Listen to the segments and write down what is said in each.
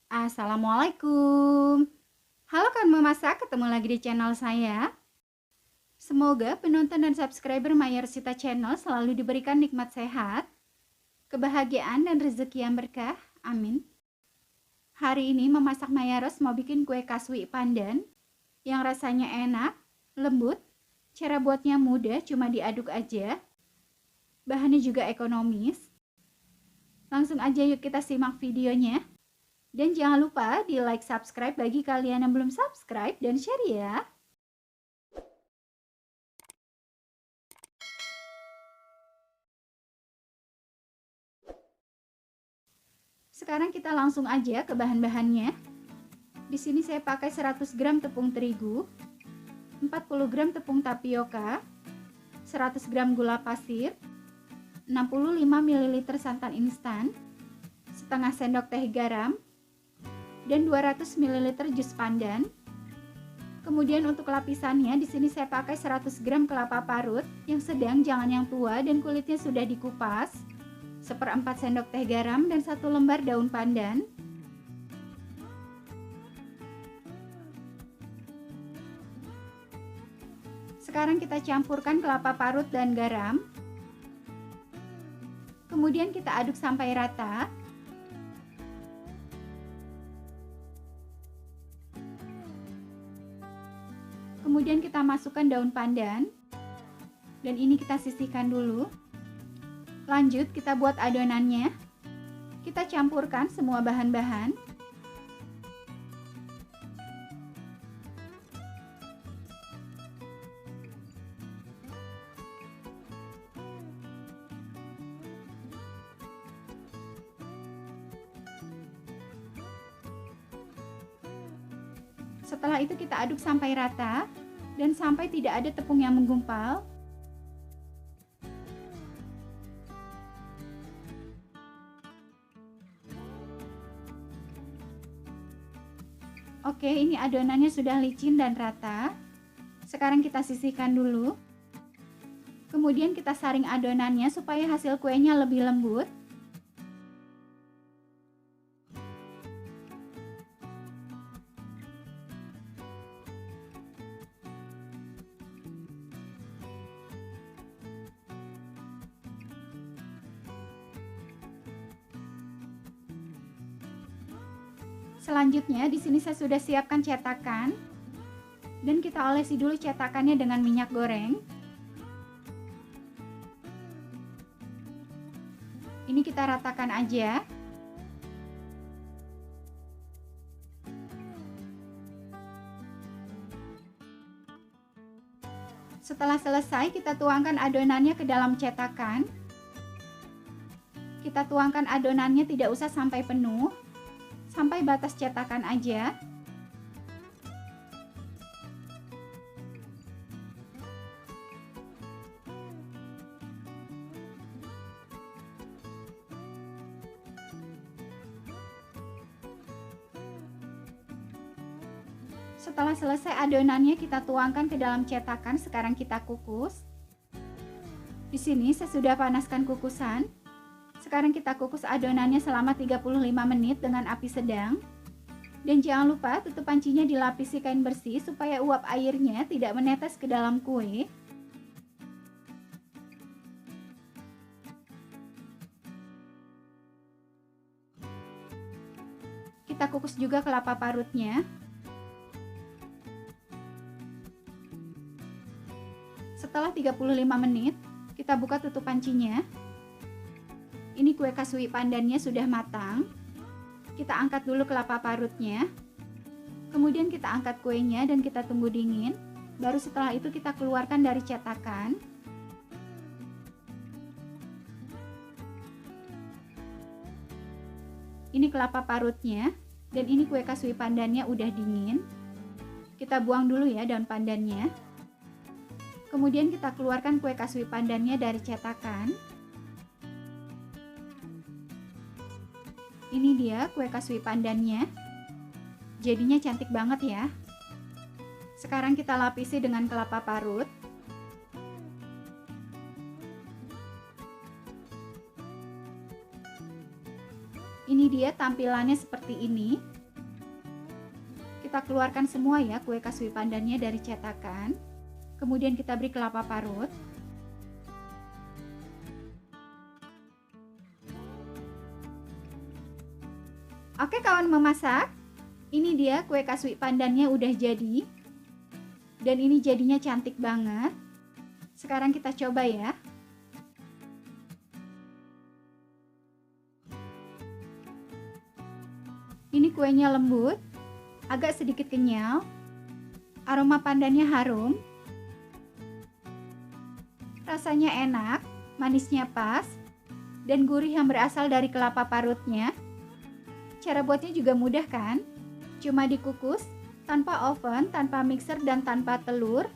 Assalamualaikum. Halo kan memasak, ketemu lagi di channel saya. Semoga penonton dan subscriber Mayarsita Channel selalu diberikan nikmat sehat, kebahagiaan dan rezeki yang berkah. Amin. Hari ini memasak Mayaros mau bikin kue kaswi pandan yang rasanya enak, lembut, cara buatnya mudah, cuma diaduk aja. Bahannya juga ekonomis. Langsung aja yuk kita simak videonya. Dan jangan lupa di like, subscribe bagi kalian yang belum subscribe, dan share ya. Sekarang kita langsung aja ke bahan-bahannya. Di sini saya pakai 100 gram tepung terigu, 40 gram tepung tapioka, 100 gram gula pasir, 65 ml santan instan, setengah sendok teh garam, dan 200 ml jus pandan. Kemudian untuk lapisannya di sini saya pakai 100 gram kelapa parut yang sedang, jangan yang tua, dan kulitnya sudah dikupas, 1/4 sendok teh garam, dan 1 lembar daun pandan. Sekarang kita campurkan kelapa parut dan garam. Kemudian kita aduk sampai rata. Kemudian kita masukkan daun pandan. Dan ini kita sisihkan dulu. Lanjut kita buat adonannya. Kita campurkan semua bahan-bahan. Setelah itu kita aduk sampai rata dan sampai tidak ada tepung yang menggumpal. Oke, ini adonannya sudah licin dan rata. Sekarang kita sisihkan dulu. Kemudian kita saring adonannya supaya hasil kuenya lebih lembut. Selanjutnya di sini saya sudah siapkan cetakan dan kita olesi dulu cetakannya dengan minyak goreng. Ini kita ratakan aja. Setelah selesai kita tuangkan adonannya ke dalam cetakan. Kita tuangkan adonannya tidak usah sampai penuh, sampai batas cetakan aja. Setelah selesai adonannya kita tuangkan ke dalam cetakan, sekarang kita kukus. Di sini saya sudah panaskan kukusan. Sekarang kita kukus adonannya selama 35 menit dengan api sedang. Dan jangan lupa tutup pancinya dilapisi kain bersih supaya uap airnya tidak menetes ke dalam kue. Kita kukus juga kelapa parutnya. Setelah 35 menit, kita buka tutup pancinya. Ini kue kaswi pandannya sudah matang. Kita angkat dulu kelapa parutnya. Kemudian kita angkat kuenya dan kita tunggu dingin. Baru setelah itu kita keluarkan dari cetakan. Ini kelapa parutnya dan ini kue kaswi pandannya udah dingin. Kita buang dulu ya daun pandannya. Kemudian kita keluarkan kue kaswi pandannya dari cetakan. Ini dia kue kaswi pandannya. Jadinya cantik banget ya. Sekarang kita lapisi dengan kelapa parut. Ini Ini dia tampilannya seperti ini. Kita keluarkan semua ya kue kasui pandannya dari cetakan. Kemudian kita beri kelapa parut. Oke kawan memasak, ini dia kue kasui pandannya udah jadi. Dan ini jadinya cantik banget. Sekarang kita coba ya. Ini kuenya lembut, agak sedikit kenyal. Aroma pandannya harum. Rasanya enak, manisnya pas, dan gurih yang berasal dari kelapa parutnya. Cara buatnya juga mudah kan? Cuma dikukus, tanpa oven, tanpa mixer, dan tanpa telur.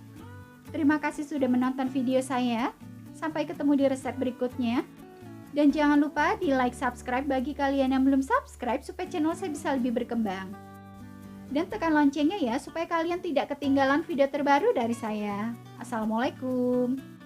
Terima kasih sudah menonton video saya. Sampai ketemu di resep berikutnya. Dan jangan lupa di like, subscribe bagi kalian yang belum subscribe supaya channel saya bisa lebih berkembang. Dan tekan loncengnya ya supaya kalian tidak ketinggalan video terbaru dari saya. Assalamualaikum.